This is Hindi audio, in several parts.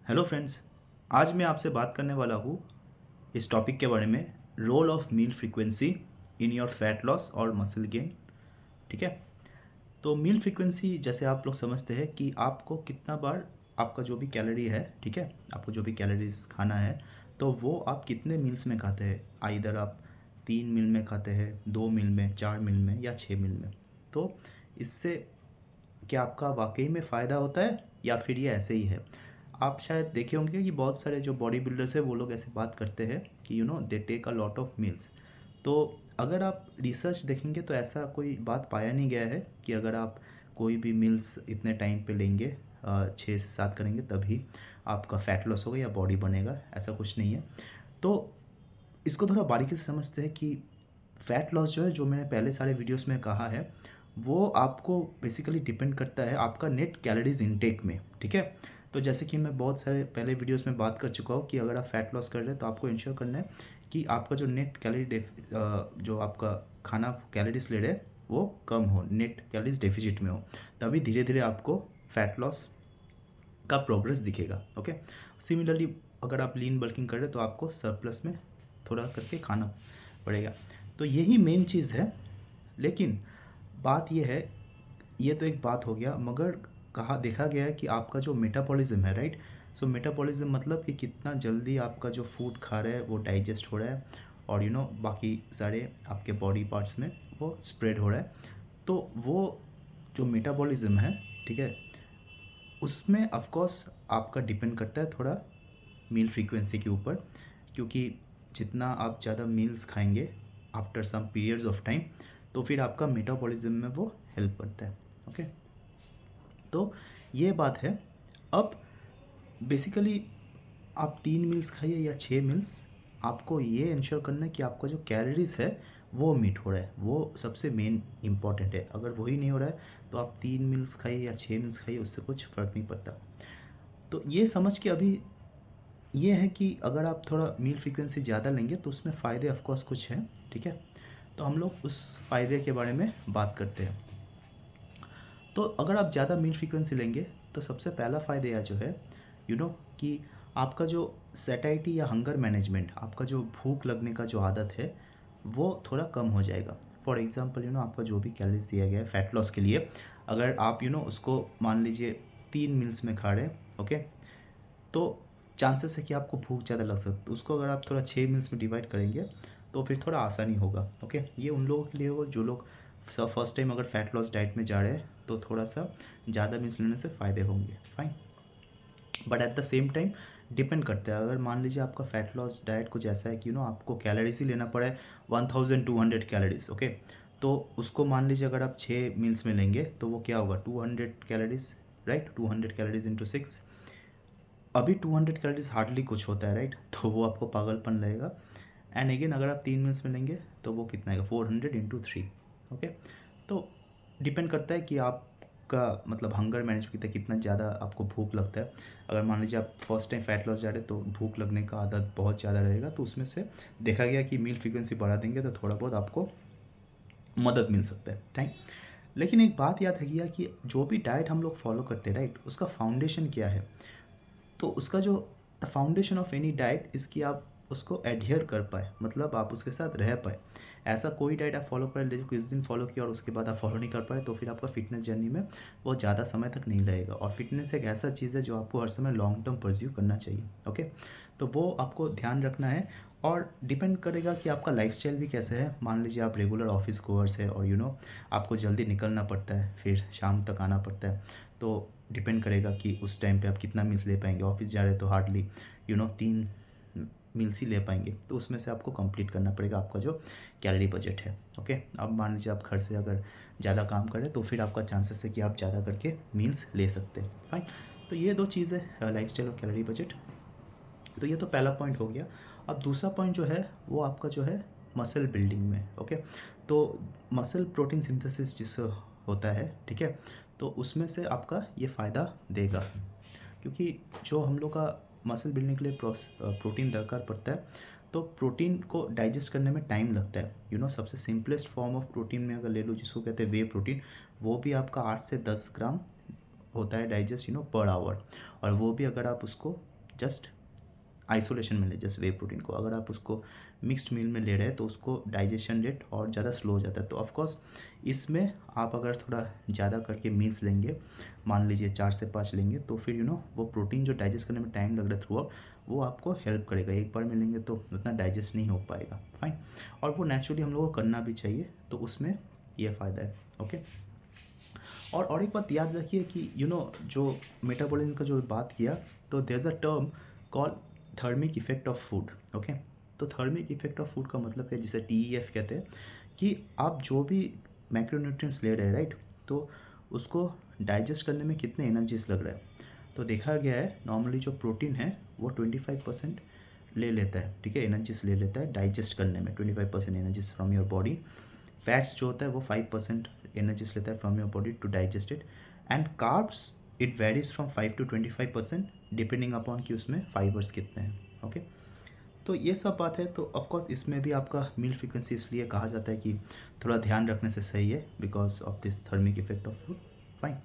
Hello friends. आज मैं आपसे बात करने वाला हूँ इस टॉपिक के बारे में, role of meal frequency in your fat loss और मसल गेन। ठीक है। तो मील फ्रीक्वेंसी जैसे आप लोग समझते हैं कि आपको कितना बार आपका जो भी कैलोरी है, ठीक है, आपको जो भी कैलोरीज खाना है तो वो आप कितने मील्स में खाते हैं। आइदर आप 3 मील में खाते हैं, 2 मील में, 4 मील में या 6 मील में। तो इससे क्या आपका वाकई में फ़ायदा होता है या फिर ये ऐसे ही है। आप शायद देखे होंगे कि बहुत सारे जो बॉडी बिल्डर्स हैं वो लोग ऐसे बात करते हैं कि they take a lot of meals. तो अगर आप रिसर्च देखेंगे तो ऐसा कोई बात पाया नहीं गया है कि अगर आप कोई भी मील्स इतने टाइम पे लेंगे, 6 से 7 करेंगे तभी आपका फैट लॉस होगा या बॉडी बनेगा, ऐसा कुछ नहीं है। तो इसको थोड़ा बारीकी से समझते हैं कि फ़ैट लॉस जो है, जो मैंने पहले सारे वीडियोस में कहा है, वो आपको बेसिकली डिपेंड करता है आपका नेट कैलोरीज इनटेक में। ठीक है। तो जैसे कि मैं बहुत सारे पहले वीडियोस में बात कर चुका हूँ कि अगर आप फ़ैट लॉस कर रहे हैं तो आपको इंश्योर करना है कि आपका जो नेट कैलोरी जो आपका खाना कैलोरीज ले रहे हैं वो कम हो, नेट कैलोरीज डेफिसिट में हो, तभी धीरे धीरे आपको फ़ैट लॉस का प्रोग्रेस दिखेगा। ओके। सिमिलरली अगर आप लीन बल्किंग कर रहे हैं तो आपको सरप्लस में थोड़ा करके खाना पड़ेगा। तो यही मेन चीज़ है। लेकिन बात यह है, ये तो एक बात हो गया, मगर कहा देखा गया है कि आपका जो मेटाबॉलिज्म है, राइट। सो मेटाबॉलिज्म मतलब कि कितना जल्दी आपका जो फूड खा रहा है वो डाइजेस्ट हो रहा है और बाकी सारे आपके बॉडी पार्ट्स में वो स्प्रेड हो रहा है। तो वो जो मेटाबॉलिज्म है, ठीक है, उसमें ऑफ कोर्स आपका डिपेंड करता है थोड़ा मील फ्रीक्वेंसी के ऊपर, क्योंकि जितना आप ज़्यादा मील्स खाएंगे after some periods of time तो फिर आपका मेटाबॉलिज्म में वो हेल्प करता है। ओके। तो ये बात है। अब बेसिकली आप 3 मील्स खाइए या 6 मील्स, आपको ये इंश्योर करना है कि आपका जो कैलोरीज है वो मीट हो रहा है, वो सबसे मेन इम्पॉर्टेंट है। अगर वही नहीं हो रहा है तो आप 3 मील्स खाइए या 6 मील्स खाइए, उससे कुछ फ़र्क नहीं पड़ता। तो ये समझ के अभी ये है कि अगर आप थोड़ा मील फ्रीक्वेंसी ज़्यादा लेंगे तो उसमें फ़ायदे ऑफ कोर्स कुछ हैं। ठीक है। तो हम लोग उस फ़ायदे के बारे में बात करते हैं। तो अगर आप ज़्यादा मील फ्रीक्वेंसी लेंगे तो सबसे पहला फ़ायदा यह जो है कि आपका जो सेटाइटी या हंगर मैनेजमेंट, आपका जो भूख लगने का जो आदत है वो थोड़ा कम हो जाएगा। फॉर एग्ज़ाम्पल आपका जो भी कैलोरीज दिया गया है फ़ैट लॉस के लिए, अगर आप उसको मान लीजिए 3 मील्स में खा रहे हैं, ओके, तो चांसेस है कि आपको भूख ज़्यादा लग सकती है। उसको अगर आप थोड़ा 6 मील्स में डिवाइड करेंगे तो फिर थोड़ा आसानी होगा। ओके। ये उन लोगों के लिए होगा जो लोग फर्स्ट टाइम अगर फैट लॉस डाइट में जा रहे हैं तो थोड़ा सा ज़्यादा मील्स लेने से फ़ायदे होंगे, fine. But at the same time depend करता है। अगर मान लीजिए आपका फैट लॉस डाइट कुछ ऐसा है कि आपको कैलोरीज ही लेना पड़े 1200 कैलोरीज, ओके, तो उसको मान लीजिए अगर आप 6 मील्स में लेंगे तो वो क्या होगा, 200 कैलोरीज, राइट। 200 कैलोरीज इंटू 6, अभी 200 कैलोरीज हार्डली कुछ होता है, राइट। तो वो आपको पागलपन लगेगा। एंड अगेन अगर आप 3 मील्स में लेंगे तो वो कितना आएगा, 400 इंटू 3, ओके। तो डिपेंड करता है कि आपका मतलब हंगर मैनेज कितना ज़्यादा आपको भूख लगता है। अगर मान लीजिए आप फर्स्ट टाइम फैट लॉस जा रहे हैं तो भूख लगने का आदत बहुत ज़्यादा रहेगा, तो उसमें से देखा गया कि मील फ्रीक्वेंसी बढ़ा देंगे तो थोड़ा बहुत आपको मदद मिल सकता है, राइट। लेकिन एक बात याद रखिएगा कि जो भी डाइट हम लोग फॉलो करते हैं, राइट, उसका फाउंडेशन क्या है। तो उसका जो the foundation of any diet इसकी आप उसको एडहियर कर पाए, मतलब आप उसके साथ रह पाए। ऐसा कोई डाइट आप फॉलो कर ले जो किस दिन फॉलो किया और उसके बाद आप फॉलो नहीं कर पाए तो फिर आपका फिटनेस जर्नी में वो ज़्यादा समय तक नहीं लगेगा। और फिटनेस एक ऐसा चीज़ है जो आपको हर समय लॉन्ग टर्म परस्यू करना चाहिए, ओके। तो वो आपको ध्यान रखना है और डिपेंड करेगा कि आपका लाइफस्टाइल भी कैसे है। मान लीजिए आप रेगुलर ऑफिस गोअर्स है और आपको जल्दी निकलना पड़ता है, फिर शाम तक आना पड़ता है, तो डिपेंड करेगा कि उस टाइम पे आप कितना मील्स ले पाएंगे। ऑफिस जा रहे हैं तो हार्डली 3 मील्स ही ले पाएंगे, तो उसमें से आपको कंप्लीट करना पड़ेगा आपका जो कैलोरी बजट है, ओके। अब मान लीजिए आप घर से अगर ज़्यादा काम करें तो फिर आपका चांसेस है कि आप ज़्यादा करके मील्स ले सकते हैं, फाइन। तो ये दो चीज़ें, लाइफस्टाइल और कैलोरी बजट। तो ये तो पहला पॉइंट हो गया। अब दूसरा पॉइंट जो है वो आपका जो है मसल बिल्डिंग में, ओके। तो मसल प्रोटीन सिंथेसिस जिससे होता है, ठीक है, तो उसमें से आपका ये फ़ायदा देगा, क्योंकि जो हम लोग का मसल बिल्डिंग के लिए प्रोटीन दरकार पड़ता है, तो प्रोटीन को डाइजेस्ट करने में टाइम लगता है। सबसे सिंपलेस्ट फॉर्म ऑफ प्रोटीन में अगर ले लो जिसको कहते हैं वे प्रोटीन, वो भी आपका 8 से 10 ग्राम होता है डाइजेस्ट पर आवर। और वो भी अगर आप उसको जस्ट आइसोलेशन में ले, जस्ट वे प्रोटीन को। अगर आप उसको मिक्स्ड मील में ले रहे हैं तो उसको डाइजेशन रेट और ज़्यादा स्लो हो जाता है। तो ऑफकोर्स इसमें आप अगर थोड़ा ज़्यादा करके मील्स लेंगे, मान लीजिए 4 से 5 लेंगे, तो फिर वो प्रोटीन जो डाइजेस्ट करने में टाइम लग रहा है थ्रू आउट, वो आपको हेल्प करेगा। एक बार में लेंगे तो उतना डाइजेस्ट नहीं हो पाएगा, फाइन। और वो नेचुरली हम लोगों को करना भी चाहिए, तो उसमें ये फ़ायदा है, ओके। और एक बात याद रखिए कि जो मेटाबॉलिज्म का जो बात किया, तो there is a term call thermic effect of food, okay. तो थर्मिक इफेक्ट ऑफ फूड का मतलब है, जिसे TEF कहते हैं, कि आप जो भी मैक्रोन्यूट्रिएंट्स ले रहे हैं, राइट, तो उसको डाइजेस्ट करने में कितने एनर्जीज लग रहा है। तो देखा गया है नॉर्मली जो प्रोटीन है वो 25% ले लेता है, ठीक है, एनर्जीज ले लेता है डाइजेस्ट करने में, 25% energies from your body. Fats जो होता है वो 5% एनर्जीज लेता है from your body to digest it. And carbs it varies from 5 to 25% depending upon कि उसमें फाइबर्स कितने हैं, ओके। तो ये सब बात है। तो ऑफकोर्स इसमें भी आपका मील फ्रीक्वेंसी इसलिए कहा जाता है कि थोड़ा ध्यान रखने से सही है, because of this thermic effect of food, fine.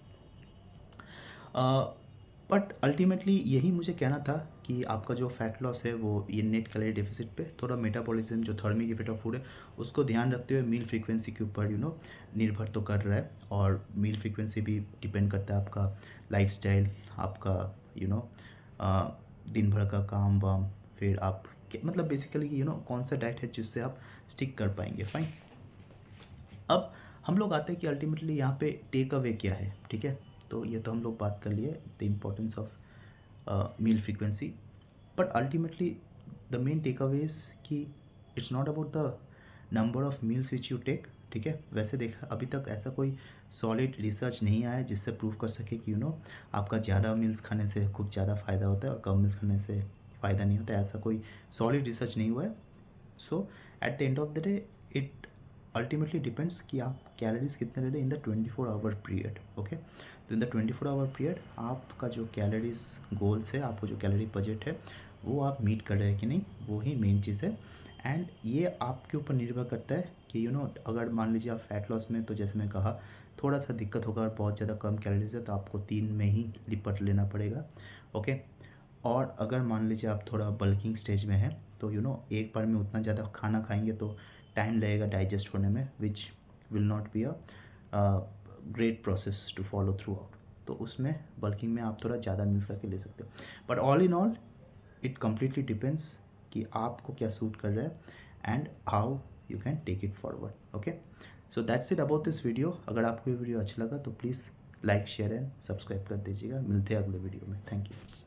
But ultimately यही मुझे कहना था कि आपका जो फैट लॉस है वो ये नेट कैलोरी डेफिसिट पे थोड़ा मेटाबॉलिज्म जो थर्मिक इफेक्ट ऑफ फूड है उसको ध्यान रखते हुए मील फ्रीक्वेंसी के ऊपर निर्भर तो कर रहा है। और मील फ्रीक्वेंसी भी डिपेंड करता है आपका लाइफस्टाइल, आपका दिन भर का काम वाम, फिर आप मतलब बेसिकली कौन सा डाइट है जिससे आप स्टिक कर पाएंगे, फाइन। अब हम लोग आते हैं कि अल्टीमेटली यहाँ पे टेक अवे क्या है, ठीक है। तो ये तो हम लोग बात कर लिए the importance of meal frequency, but ultimately the main takeaway is कि it's not about the number of meals which you take, ठीक है। वैसे देखा अभी तक ऐसा कोई सॉलिड रिसर्च नहीं आया है जिससे प्रूव कर सके कि आपका ज़्यादा मील्स खाने से खूब ज़्यादा फ़ायदा होता है और कम मील्स खाने से फ़ायदा नहीं होता है। ऐसा कोई सॉलिड रिसर्च नहीं हुआ है। So at the end of the day it ultimately depends कि आप कैलोरीज कितने ले रहे हैं in the 24 hour period, okay. तो इन द 24 आवर पीरियड आपका जो कैलोरीज गोल्स है, आपको जो कैलोरी बजट है वो आप मीट कर रहे हैं कि नहीं, वो ही मेन चीज़ है। एंड ये आपके ऊपर निर्भर करता है कि अगर मान लीजिए आप फैट लॉस में, तो जैसे मैं कहा थोड़ा सा दिक्कत होगा और बहुत ज़्यादा कम कैलोरीज है तो आपको 3 में ही लिपट लेना पड़ेगा, ओके। और अगर मान लीजिए आप थोड़ा बल्किंग स्टेज में हैं तो एक बार में उतना ज़्यादा खाना खाएंगे तो टाइम लगेगा डाइजेस्ट होने में, which will not be a great process to follow throughout. तो उसमें बल्किंग में आप थोड़ा ज़्यादा मील्स करके ले सकते हो। But all in all it completely depends कि आपको क्या सूट कर रहा है and how you can take it forward, okay. So that's it about this video. अगर आपको ये वीडियो अच्छा लगा तो please like share and subscribe कर दीजिएगा। मिलते हैं अगले वीडियो में। Thank you.